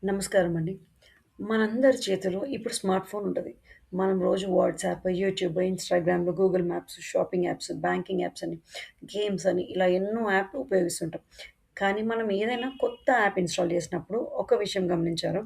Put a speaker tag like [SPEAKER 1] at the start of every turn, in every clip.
[SPEAKER 1] నమస్కారం అండి. మనందరి చేతిలో ఇప్పుడు స్మార్ట్ ఫోన్ ఉంటది. మనం రోజు వాట్సాప్, యూట్యూబ్, ఇన్‌స్టాగ్రామ్‌లో, Google maps, shopping apps, banking apps అని, గేమ్స్ అని ఇలా ఎన్నో యాప్‌లు ఉపయోగిస్తుంటాం. కానీ మనం ఏదైనా కొత్త యాప్ ఇన్‌స్టాల్ చేసినప్పుడు ఒక విషయం గమనించారా?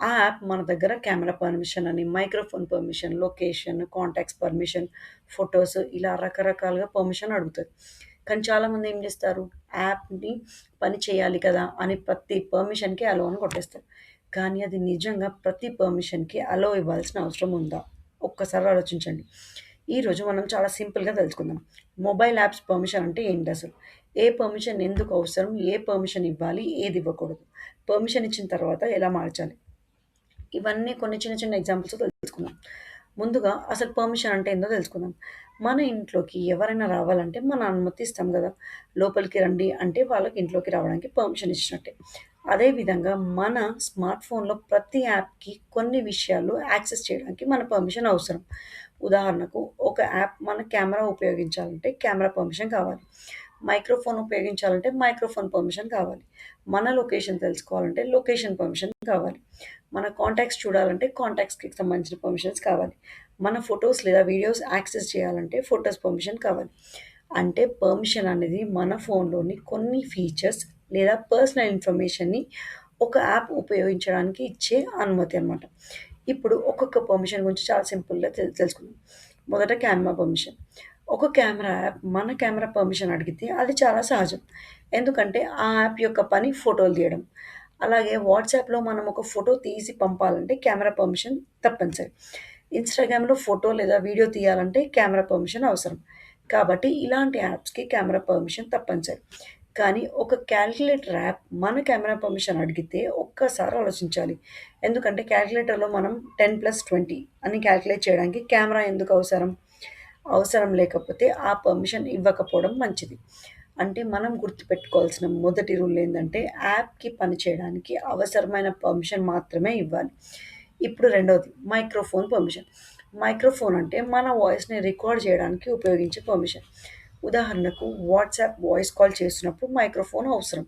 [SPEAKER 1] ఆ యాప్ మన దగ్గర కెమెరా పర్మిషన్ అని, microphone permission, location, contacts permission, photos ఇలా రకరకాలుగా పర్మిషన్ అడుగుతది. కానీ చాలామంది ఏం చేస్తారు? యాప్‌ని పని చేయాలి కదా! అని ప్రతి పర్మిషన్‌కి అలో అని కొట్టేస్తారు. కానీ అది నిజంగా ప్రతి పర్మిషన్‌కి అలో ఇవ్వాల్సిన అవసరం ఉందా? ఒక్కసారి ఆలోచించండి. ఈరోజు మనం చాలా సింపుల్‌గా తెలుసుకుందాం. మొబైల్ యాప్స్ పర్మిషన్ అంటే ఏంటసలు? ఏ పర్మిషన్ ఎందుకు అవసరం? ఏ పర్మిషన్ ఇవ్వాలి? ఏది ఇవ్వకూడదు? పర్మిషన్ ఇచ్చిన తర్వాత ఎలా మార్చాలి? ఇవన్నీ కొన్ని చిన్న చిన్న ఎగ్జాంపుల్స్‌తో తెలుసుకుందాం. ముందుగా అసలు పర్మిషన్ అంటే ఏందో తెలుసుకుందాం. మన ఇంట్లోకి ఎవరైనా రావాలంటే మన అనుమతి ఇస్తాం గదా! లోపలికి రండి అంటే వాళ్ళకి ఇంట్లోకి రావడానికి పర్మిషన్ ఇచ్చినట్టే. అదే విధంగా మన స్మార్ట్ ఫోన్‌లో ప్రతి యాప్‌కి కొన్ని విషయాలు యాక్సెస్ చేయడానికి మన పర్మిషన్ అవసరం. ఉదాహరణకు ఒక యాప్ మన కెమెరా ఉపయోగించాలంటే కెమెరా పర్మిషన్ కావాలి. మైక్రోఫోన్ ఉపయోగించాలంటే మైక్రోఫోన్ పర్మిషన్ కావాలి. మన లొకేషన్ తెలుసుకోవాలంటే లొకేషన్ పర్మిషన్ కావాలి. మన కాంటాక్ట్స్ చూడాలంటే కాంటాక్ట్స్‌కి సంబంధించిన పర్మిషన్స్ కావాలి. మన ఫోటోస్ లేదా వీడియోస్ యాక్సెస్ చేయాలంటే ఫోటోస్ పర్మిషన్ కావాలి. అంటే పర్మిషన్ అనేది మన ఫోన్‌లోని కొన్ని ఫీచర్స్ లేదా పర్సనల్ ఇన్ఫర్మేషన్‌ని ఒక యాప్ ఉపయోగించడానికి ఇచ్చే అనుమతి అన్నమాట. ఇప్పుడు ఒక్కొక్క పర్మిషన్ గురించి చాలా సింపుల్‌గా తెలుసుకుందాం. మొదట కెమెరా పర్మిషన్. ఒక కెమెరా యాప్ మన కెమెరా పర్మిషన్ అడిగితే అది చాలా సహజం. ఎందుకంటే ఆ యాప్ యొక్క పని ఫోటోలు తీయడం. అలాగే వాట్సాప్‌లో మనం ఒక ఫోటో తీసి పంపాలంటే కెమెరా పర్మిషన్ తప్పనిసరి. ఇన్‌స్టాగ్రామ్‌లో ఫోటో లేదా వీడియో తీయాలంటే కెమెరా పర్మిషన్ అవసరం. కాబట్టి ఇలాంటి యాప్స్‌కి కెమెరా పర్మిషన్ తప్పనిసరి. కానీ ఒక కాలిక్యులేటర్ యాప్ మన కెమెరా పర్మిషన్ అడిగితే ఒక్కసారి ఆలోచించాలి. ఎందుకంటే కాలిక్యులేటర్‌లో మనం 10+20 అని కాలిక్యులేట్ చేయడానికి కెమెరా ఎందుకు అవసరం? అవసరం లేకపోతే ఆ పర్మిషన్ ఇవ్వకపోవడం మంచిది. అంటే మనం గుర్తుపెట్టుకోవాల్సిన మొదటి రూల్ ఏందంటే యాప్‌కి పని చేయడానికి అవసరమైన పర్మిషన్ మాత్రమే ఇవ్వాలి. ఇప్పుడు రెండోది మైక్రోఫోన్ పర్మిషన్. మైక్రోఫోన్ అంటే మన వాయిస్‌ని రికార్డ్ చేయడానికి ఉపయోగించే పర్మిషన్. ఉదాహరణకు వాట్సాప్ వాయిస్ కాల్ చేస్తున్నప్పుడు మైక్రోఫోన్ అవసరం.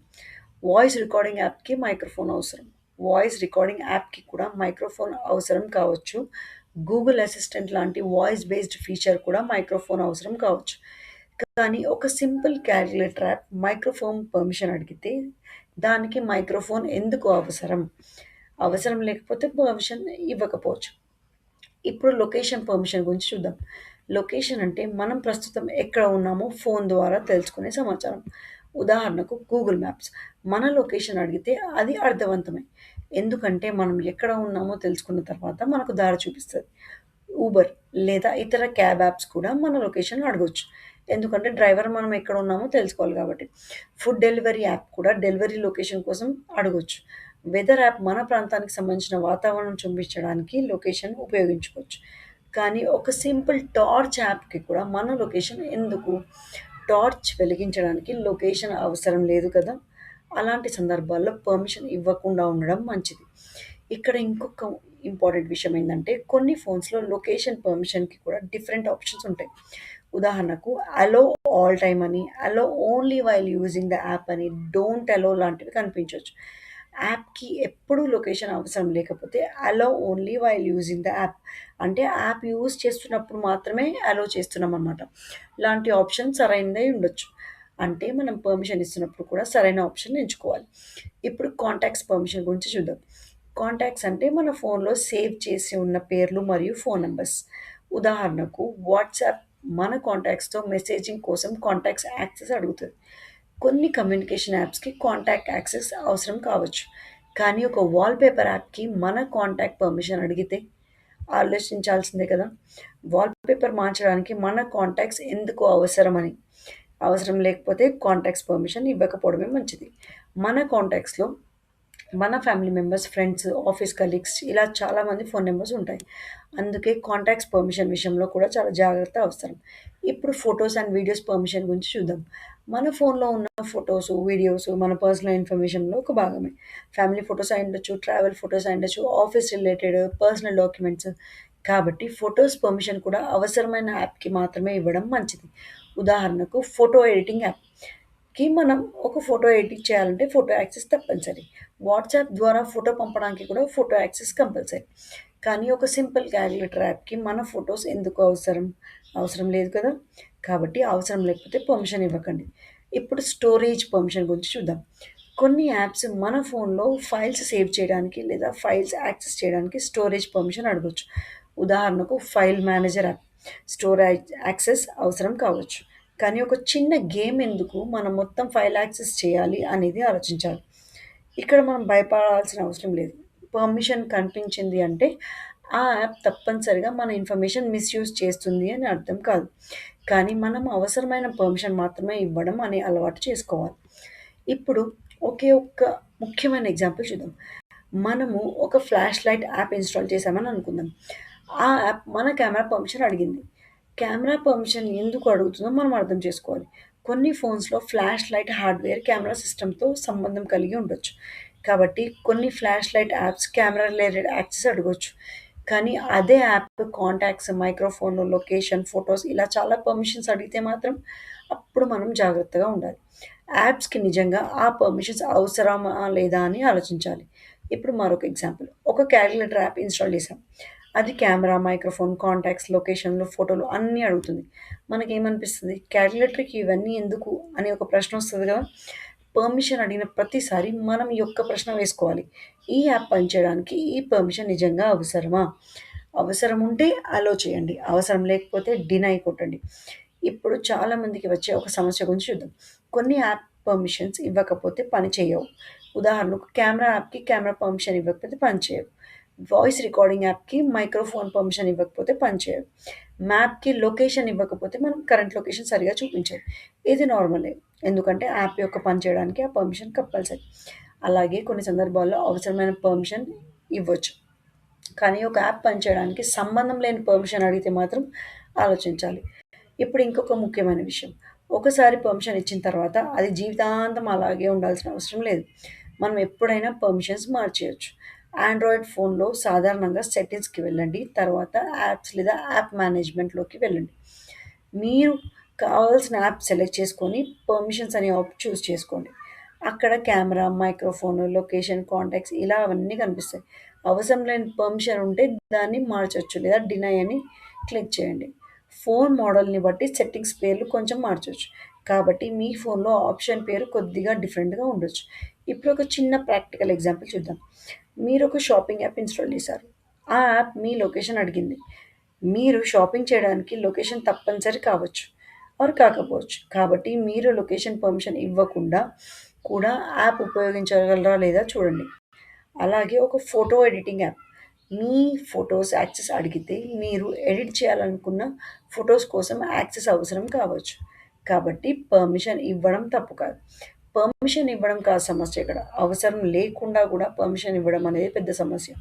[SPEAKER 1] వాయిస్ రికార్డింగ్ యాప్‌కి మైక్రోఫోన్ అవసరం. వాయిస్ రికార్డింగ్ యాప్‌కి కూడా మైక్రోఫోన్ అవసరం కావచ్చు. గూగుల్ అసిస్టెంట్ లాంటి వాయిస్ బేస్డ్ ఫీచర్ కూడా మైక్రోఫోన్ అవసరం కావచ్చు. కానీ ఒక simple calculator app microphone permission అడిగితే దానికి మైక్రోఫోన్ ఎందుకు అవసరం? అవసరం లేకపోతే పర్మిషన్ ఇవ్వకపోవచ్చు. ఇప్పుడు లొకేషన్ పర్మిషన్ గురించి చూద్దాం. లొకేషన్ అంటే మనం ప్రస్తుతం ఎక్కడ ఉన్నామో ఫోన్ ద్వారా తెలుసుకునే సమాచారం. ఉదాహరణకు గూగుల్ మ్యాప్స్. మన లొకేషన్ అడిగితే అది అర్థవంతమే. ఎందుకంటే మనం ఎక్కడ ఉన్నామో తెలుసుకున్న తర్వాత మనకు దారి చూపిస్తది. ఊబర్ లేదా ఇతర క్యాబ్ యాప్స్ కూడా మన లొకేషన్ అడగొచ్చు. ఎందుకంటే డ్రైవర్ మనం ఎక్కడ ఉన్నామో తెలుసుకోవాలి కాబట్టి. ఫుడ్ డెలివరీ యాప్ కూడా డెలివరీ లొకేషన్ కోసం అడగొచ్చు. వెదర్ యాప్ మన ప్రాంతానికి సంబంధించిన వాతావరణం చూపించడానికి లొకేషన్ ఉపయోగించుకోవచ్చు. కానీ ఒక సింపుల్ టార్చ్ యాప్‌కి కూడా మన లొకేషన్ ఎందుకు? టార్చ్ వెలిగించడానికి లొకేషన్ అవసరం లేదు కదా! అలాంటి సందర్భాల్లో పర్మిషన్ ఇవ్వకుండా ఉండడం మంచిది. ఇక్కడ ఇంకొక ఇంపార్టెంట్ విషయం ఏందంటే కొన్ని ఫోన్స్‌లో లొకేషన్ పర్మిషన్‌కి కూడా డిఫరెంట్ ఆప్షన్స్ ఉంటాయి. ఉదాహరణకు అలో ఆల్ టైమ్ అని, allow only while using the app అని, డోంట్ అలో లాంటివి కనిపించొచ్చు. యాప్‌కి ఎప్పుడూ లొకేషన్ అవసరం లేకపోతే allow only while using the app అంటే యాప్ యూజ్ చేస్తున్నప్పుడు మాత్రమే అలో చేస్తున్నామనమాట. ఇలాంటి ఆప్షన్ సరైనదై ఉండొచ్చు. అంటే మనం పర్మిషన్ ఇస్తున్నప్పుడు కూడా సరైన ఆప్షన్ ఎంచుకోవాలి. ఇప్పుడు కాంటాక్ట్స్ పర్మిషన్ గురించి చూద్దాం. కాంటాక్ట్స్ అంటే మన ఫోన్‌లో సేవ్ చేసి ఉన్న పేర్లు మరియు ఫోన్ నంబర్స్. ఉదాహరణకు వాట్సాప్ మన కాంటాక్ట్స్‌తో మెసేజింగ్ కోసం కాంటాక్ట్స్ యాక్సెస్ అడుగుతది. కొన్ని కమ్యూనికేషన్ యాప్స్‌కి కాంటాక్ట్ యాక్సెస్ అవసరం కావచ్చు. కానీ ఒక వాల్‌పేపర్ యాప్‌కి మన కాంటాక్ట్ పర్మిషన్ అడిగితే ఆలోచించాల్సిందే కదా! వాల్‌పేపర్ మార్చడానికి మన కాంటాక్ట్స్ ఎందుకు అవసరమని. అవసరం లేకపోతే కాంటాక్ట్స్ పర్మిషన్ ఇవ్వకపోవడమే మంచిది. మన కాంటాక్ట్స్‌లో మన family members, friends, office colleagues ఇలా చాలామంది ఫోను నంబర్స్ ఉంటాయి. అందుకే కాంటాక్ట్స్ పర్మిషన్ విషయంలో కూడా చాలా జాగ్రత్త అవసరం. ఇప్పుడు ఫోటోస్ అండ్ వీడియోస్ పర్మిషన్ గురించి చూద్దాం. మన ఫోన్‌లో ఉన్న ఫోటోసు, వీడియోసు మన పర్సనల్ ఇన్ఫర్మేషన్‌లో ఒక భాగమే. ఫ్యామిలీ ఫోటోస్ అయ్యుండొచ్చు, ట్రావెల్ ఫోటోస్ అయ్యుండొచ్చు, ఆఫీస్ రిలేటెడ్, పర్సనల్ డాక్యుమెంట్స్. కాబట్టి ఫోటోస్ పర్మిషన్ కూడా అవసరమైన యాప్‌కి మాత్రమే ఇవ్వడం మంచిది. ఉదాహరణకు ఫోటో ఎడిటింగ్ యాప్. మనం ఒక ఫోటో ఎడిట్ చేయాలంటే ఫోటో యాక్సెస్ తప్పనిసరి. వాట్సాప్ ద్వారా ఫోటో పంపడానికి కూడా ఫోటో యాక్సెస్ కంపల్సరీ. కానీ ఒక సింపుల్ క్యాలిక్యులేటర్ యాప్‌కి మన ఫోటోస్ ఎందుకు అవసరం? అవసరం లేదు కదా! కాబట్టి అవసరం లేకపోతే పర్మిషన్ ఇవ్వకండి. ఇప్పుడు స్టోరేజ్ పర్మిషన్ గురించి చూద్దాం. కొన్ని యాప్స్ మన ఫోన్‌లో ఫైల్స్ సేవ్ చేయడానికి లేదా ఫైల్స్ యాక్సెస్ చేయడానికి స్టోరేజ్ పర్మిషన్ అడగొచ్చు. ఉదాహరణకు file manager app. Storage access అవసరం కావచ్చు. కానీ ఒక చిన్న గేమ్ ఎందుకు మనం మొత్తం ఫైల్ యాక్సెస్ చేయాలి అనేది ఆలోచించాలి. ఇక్కడ మనం భయపడాల్సిన అవసరం లేదు. పర్మిషన్ కనిపించింది అంటే, ఆ యాప్ తప్పనిసరిగా మన ఇన్ఫర్మేషన్ మిస్‌యూజ్ చేస్తుంది అని అర్థం కాదు. కానీ మనం అవసరమైన పర్మిషన్ మాత్రమే ఇవ్వడం అనే అలవాటు చేసుకోవాలి. ఇప్పుడు ఒకే ఒక్క ముఖ్యమైన ఎగ్జాంపుల్ చూద్దాం. మనము ఒక ఫ్లాష్ లైట్ యాప్ ఇన్‌స్టాల్ చేశామని అనుకుందాం. ఆ యాప్ మన కెమెరా పర్మిషన్ అడిగింది. కెమెరా పర్మిషన్ ఎందుకు అడుగుతుందో మనం అర్థం చేసుకోవాలి. కొన్ని ఫోన్స్‌లో ఫ్లాష్ లైట్ హార్డ్‌వేర్ కెమెరా సిస్టమ్‌తో సంబంధం కలిగి ఉండొచ్చు. కాబట్టి కొన్ని flash light apps camera related access అడగొచ్చు. కానీ అదే app contacts, microphone, location, photos ఇలా చాలా పర్మిషన్స్ అడిగితే మాత్రం అప్పుడు మనం జాగ్రత్తగా ఉండాలి. యాప్స్‌కి నిజంగా ఆ పర్మిషన్స్ అవసరమా లేదా అని ఆలోచించాలి. ఇప్పుడు మరొక ఎగ్జాంపుల్. ఒక కాలిక్యులేటర్ యాప్ ఇన్‌స్టాల్ చేశాం. అది కెమెరా, మైక్రోఫోన్, కాంటాక్ట్స్, లొకేషన్‌లు, ఫోటోలు అన్నీ అడుగుతుంది. మనకేమనిపిస్తది? కాలిక్యులేటర్‌కి ఇవన్నీ ఎందుకు అని ఒక ప్రశ్న వస్తది కదా! పర్మిషన్ అడిగిన ప్రతిసారి మనం ఈ ఒక్క ప్రశ్న వేసుకోవాలి. ఈ యాప్ పనిచేయడానికి ఈ పర్మిషన్ నిజంగా అవసరమా? అవసరం ఉంటే అలో చేయండి. అవసరం లేకపోతే డినై కొట్టండి. ఇప్పుడు చాలామందికి వచ్చే ఒక సమస్య గురించి చూద్దాం. కొన్ని యాప్ పర్మిషన్స్ ఇవ్వకపోతే పని చేయవు. ఉదాహరణకు కెమెరా యాప్‌కి కెమెరా పర్మిషన్ ఇవ్వకపోతే పని చేయవు. వాయిస్ రికార్డింగ్ యాప్‌కి మైక్రోఫోన్ పర్మిషన్ ఇవ్వకపోతే పనిచేయదు. మ్యాప్‌కి లొకేషన్ ఇవ్వకపోతే మనం కరెంట్ లొకేషన్ సరిగ్గా చూపించదు. ఇది నార్మలే. ఎందుకంటే యాప్ యొక్క పని చేయడానికి ఆ పర్మిషన్ కంపల్సరీ. అలాగే కొన్ని సందర్భాల్లో అవసరమైన పర్మిషన్ ఇవ్వచ్చు. కానీ ఒక యాప్ పనిచేయడానికి సంబంధం లేని పర్మిషన్ అడిగితే మాత్రం ఆలోచించాలి. ఇప్పుడు ఇంకొక ముఖ్యమైన విషయం. ఒకసారి పర్మిషన్ ఇచ్చిన తర్వాత అది జీవితాంతం అలాగే ఉండాల్సిన అవసరం లేదు. మనం ఎప్పుడైనా పర్మిషన్స్ మార్చేయొచ్చు. ఆండ్రాయిడ్ ఫోన్‌లో సాధారణంగా సెట్టింగ్స్‌కి వెళ్ళండి. తర్వాత యాప్స్ లేదా యాప్ మేనేజ్‌మెంట్‌లోకి వెళ్ళండి. మీరు కావాల్సిన యాప్ సెలెక్ట్ చేసుకొని పర్మిషన్స్ అనే చూజ్ చేసుకోండి. అక్కడ కెమెరా, మైక్రోఫోన్, లొకేషన్, కాంటాక్ట్స్ ఇలా అవన్నీ కనిపిస్తాయి. అవసరం లేని పర్మిషన్ ఉంటే దాన్ని మార్చొచ్చు లేదా డినై అని క్లిక్ చేయండి. ఫోన్ మోడల్‌ని బట్టి సెట్టింగ్స్ పేర్లు కొంచెం మార్చొచ్చు. కాబట్టి మీ ఫోన్‌లో ఆప్షన్ పేరు కొద్దిగా డిఫరెంట్‌గా ఉండొచ్చు. ఇప్పుడు ఒక చిన్న ప్రాక్టికల్ ఎగ్జాంపుల్ చూద్దాం. మీరొక షాపింగ్ యాప్ ఇన్‌స్టాల్ చేశారు. ఆ యాప్ మీ లొకేషన్ అడిగింది. మీరు షాపింగ్ చేయడానికి లొకేషన్ తప్పనిసరి కావచ్చు ఆర్ కాకపోవచ్చు. కాబట్టి మీరు లొకేషన్ పర్మిషన్ ఇవ్వకుండా కూడా యాప్ ఉపయోగించగలరా లేదా చూడండి. అలాగే ఒక ఫోటో ఎడిటింగ్ యాప్. మీ ఫోటోస్ యాక్సెస్ అడిగితే మీరు ఎడిట్ చేయాలనుకున్న ఫోటోస్ కోసం యాక్సెస్ అవసరం కావచ్చు. కాబట్టి పర్మిషన్ ఇవ్వడం తప్పు కాదు. పర్మిషన్ ఇవ్వడం కాదు సమస్య ఇక్కడ. అవసరం లేకుండా కూడా పర్మిషన్ ఇవ్వడం అనేది పెద్ద సమస్య.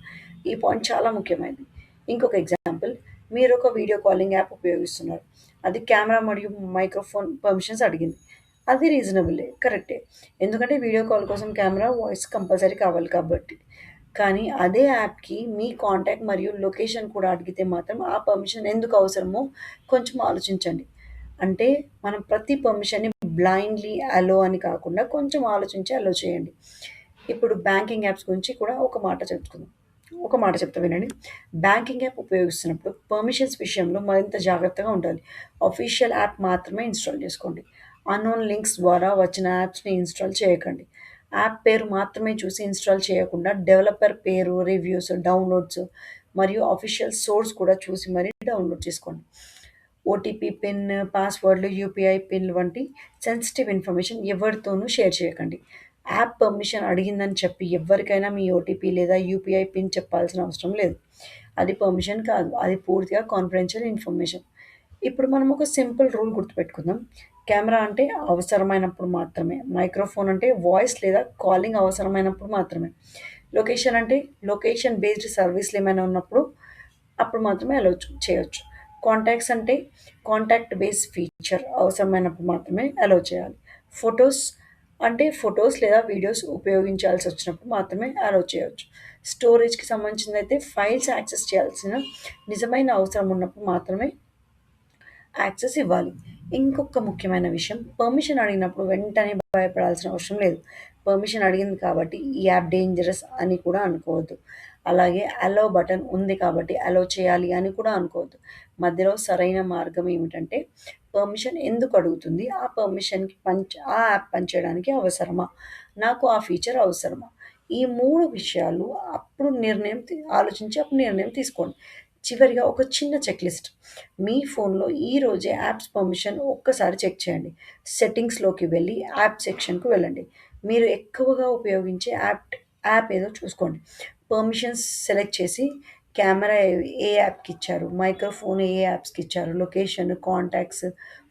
[SPEAKER 1] ఈ పాయింట్ చాలా ముఖ్యమైనది. ఇంకొక ఎగ్జాంపుల్ మీరొక వీడియో కాలింగ్ యాప్ ఉపయోగిస్తున్నారు. అది కెమెరా మరియు మైక్రోఫోన్ పర్మిషన్స్ అడిగింది. అది రీజనబులే. కరెక్టే. ఎందుకంటే వీడియో కాల్ కోసం కెమెరా, వాయిస్ కంపల్సరీ కావాలి కాబట్టి. కానీ అదే యాప్‌కి మీ కాంటాక్ట్ మరియు లొకేషన్ కూడా అడిగితే మాత్రం ఆ పర్మిషన్ ఎందుకు అవసరమో కొంచెం ఆలోచించండి. అంటే మనం ప్రతి పర్మిషన్‌ని బ్లైండ్‌లీ అలో అని కాకుండా కొంచెం ఆలోచించి అలో చేయండి. ఇప్పుడు బ్యాంకింగ్ యాప్స్ గురించి కూడా ఒక మాట చెప్తా వినండి. బ్యాంకింగ్ యాప్ ఉపయోగిస్తున్నప్పుడు పర్మిషన్స్ విషయంలో మరింత జాగ్రత్తగా ఉండాలి. ఆఫీషియల్ యాప్ మాత్రమే ఇన్‌స్టాల్ చేసుకోండి. అన్నోన్ లింక్స్ ద్వారా వచ్చిన యాప్స్‌ని ఇన్‌స్టాల్ చేయకండి. యాప్ పేరు మాత్రమే చూసి ఇన్‌స్టాల్ చేయకుండా డెవలపర్ పేరు, రివ్యూస్, డౌన్‌లోడ్స్ మరియు ఆఫీషియల్ సోర్స్ కూడా చూసి మరీ డౌన్‌లోడ్ చేసుకోండి. ఓటీపీ పిన్, పాస్వర్డ్‌లు, యూపీఐ పిన్‌లు వంటి సెన్సిటివ్ ఇన్ఫర్మేషన్ ఎవరితోనూ షేర్ చేయకండి. యాప్ పర్మిషన్ అడిగిందని చెప్పి ఎవ్వరికైనా మీ ఓటీపీ లేదా యూపీఐ పిన్ చెప్పాల్సిన అవసరం లేదు. అది పర్మిషన్ కాదు. అది పూర్తిగా కాన్ఫిడెన్షియల్ ఇన్ఫర్మేషన్. ఇప్పుడు మనం ఒక సింపుల్ రూల్ గుర్తుపెట్టుకుందాం. కెమెరా అంటే అవసరమైనప్పుడు మాత్రమే. మైక్రోఫోన్ అంటే వాయిస్ లేదా కాలింగ్ అవసరమైనప్పుడు మాత్రమే. లొకేషన్ అంటే లొకేషన్ బేస్డ్ సర్వీస్‌లు ఏమైనా ఉన్నప్పుడు అప్పుడు మాత్రమే అలో చేయొచ్చు. కాంటాక్ట్స్ అంటే కాంటాక్ట్ బేస్ ఫీచర్ అవసరమైనప్పుడు మాత్రమే అలో చేయాలి. ఫోటోస్ అంటే ఫోటోస్ లేదా వీడియోస్ ఉపయోగించాల్సొచ్చినప్పుడు మాత్రమే అలో చేయొచ్చు. స్టోరేజ్‌కి సంబంధించిందైతే ఫైల్స్ యాక్సెస్ చేయాల్సిన నిజమైన అవసరం ఉన్నప్పుడు మాత్రమే యాక్సెస్ ఇవ్వాలి. ఇంకొక ముఖ్యమైన విషయం పర్మిషన్ అడిగినప్పుడు వెంటనే భయపడాల్సిన అవసరం లేదు. పర్మిషన్ అడిగింది కాబట్టి ఈ యాప్ డేంజరస్ అని కూడా అనుకోవద్దు. అలాగే అలో బటన్ ఉంది కాబట్టి అలో చేయాలి అని కూడా అనుకోవద్దు. మధ్యలో సరైన మార్గం ఏమిటంటే పర్మిషన్ ఎందుకు అడుగుతుంది? ఆ పర్మిషన్‌కి ఆ యాప్ పనిచేయడానికి అవసరమా? నాకు ఆ ఫీచర్ అవసరమా? ఈ 3 విషయాలు అప్పుడు ఆలోచించి అప్పుడు నిర్ణయం తీసుకోండి. చివరిగా ఒక చిన్న చెక్ లిస్ట్. మీ ఫోన్‌లో ఈరోజే యాప్స్ పర్మిషన్ ఒక్కసారి చెక్ చేయండి. సెట్టింగ్స్‌లోకి వెళ్లి యాప్ సెక్షన్‌కు వెళ్ళండి. మీరు ఎక్కువగా ఉపయోగించే యాప్ ఏదో చూసుకోండి. పర్మిషన్స్ సెలెక్ట్ చేసి కెమెరా ఏ యాప్‌కి ఇచ్చారు, మైక్రోఫోన్ ఏ యాప్స్‌కి ఇచ్చారు, లొకేషన్, కాంటాక్ట్స్,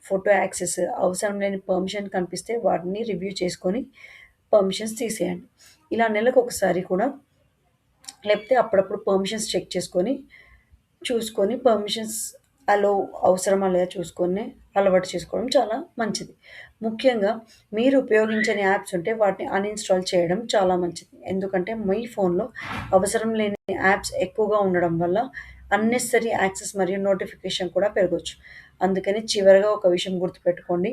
[SPEAKER 1] ఫోటో యాక్సెస్ అవసరం లేని పర్మిషన్ కనిపిస్తే వాటిని రివ్యూ చేసుకొని పర్మిషన్స్ తీసేయండి. ఇలా నెలకొకసారి కూడా లేకపోతే అప్పుడప్పుడు పర్మిషన్స్ చెక్ చేసుకొని చూసుకొని పర్మిషన్స్ అలో అవసరమా లేదా చూసుకొని అలవాటు చేసుకోవడం చాలా మంచిది. ముఖ్యంగా మీరు ఉపయోగించని యాప్స్ ఉంటే వాటిని అన్‌ఇన్‌స్టాల్ చేయడం చాలా మంచిది. ఎందుకంటే మీ ఫోన్‌లో అవసరం లేని యాప్స్ ఎక్కువగా ఉండడం వల్ల అన్నెసెసరీ యాక్సెస్ మరియు నోటిఫికేషన్ కూడా పెరగొచ్చు. అందుకని చివరగా ఒక విషయం గుర్తుపెట్టుకోండి.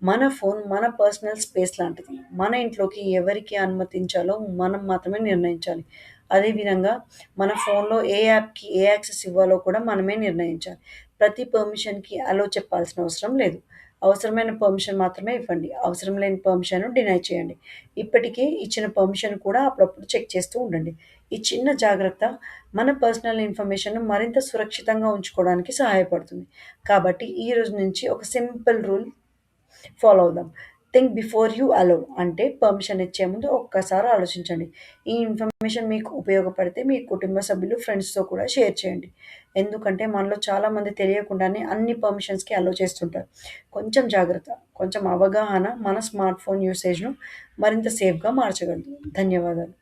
[SPEAKER 1] మన ఫోన్ మన పర్సనల్ స్పేస్ లాంటిది. మన ఇంట్లోకి ఎవరికి అనుమతించాలో మనం మాత్రమే నిర్ణయించాలి. అదే విధంగా మన ఫోన్‌లో ఏ యాప్‌కి ఏ యాక్సెస్ ఇవ్వాలో కూడా మనమే నిర్ణయించాలి. ప్రతి పర్మిషన్‌కి అలో చెప్పాల్సిన అవసరం లేదు. అవసరమైన పర్మిషన్ మాత్రమే ఇవ్వండి. అవసరం లేని పర్మిషన్‌ను డినై చేయండి. ఇప్పటికే ఇచ్చిన పర్మిషన్ కూడా అప్పుడప్పుడు చెక్ చేస్తూ ఉండండి. ఈ చిన్న జాగ్రత్త మన పర్సనల్ ఇన్ఫర్మేషన్‌ను మరింత సురక్షితంగా ఉంచుకోవడానికి సహాయపడుతుంది. కాబట్టి ఈ రోజు నుంచి ఒక సింపుల్ రూల్ ఫాలో అవుదాం. థింక్ బిఫోర్ యూ అలో అంటే పర్మిషన్ ఇచ్చే ముందు ఒక్కసారి ఆలోచించండి. ఈ ఇన్ఫర్మేషన్ మీకు ఉపయోగపడితే మీ కుటుంబ సభ్యులు, ఫ్రెండ్స్‌తో కూడా షేర్ చేయండి. ఎందుకంటే మనలో చాలామంది తెలియకుండానే అన్ని పర్మిషన్స్‌కి అలో చేస్తుంటారు. కొంచెం జాగ్రత్త, కొంచెం అవగాహన మన స్మార్ట్ ఫోన్ యూసేజ్‌ను మరింత సేఫ్‌గా మార్చగలదు. ధన్యవాదాలు.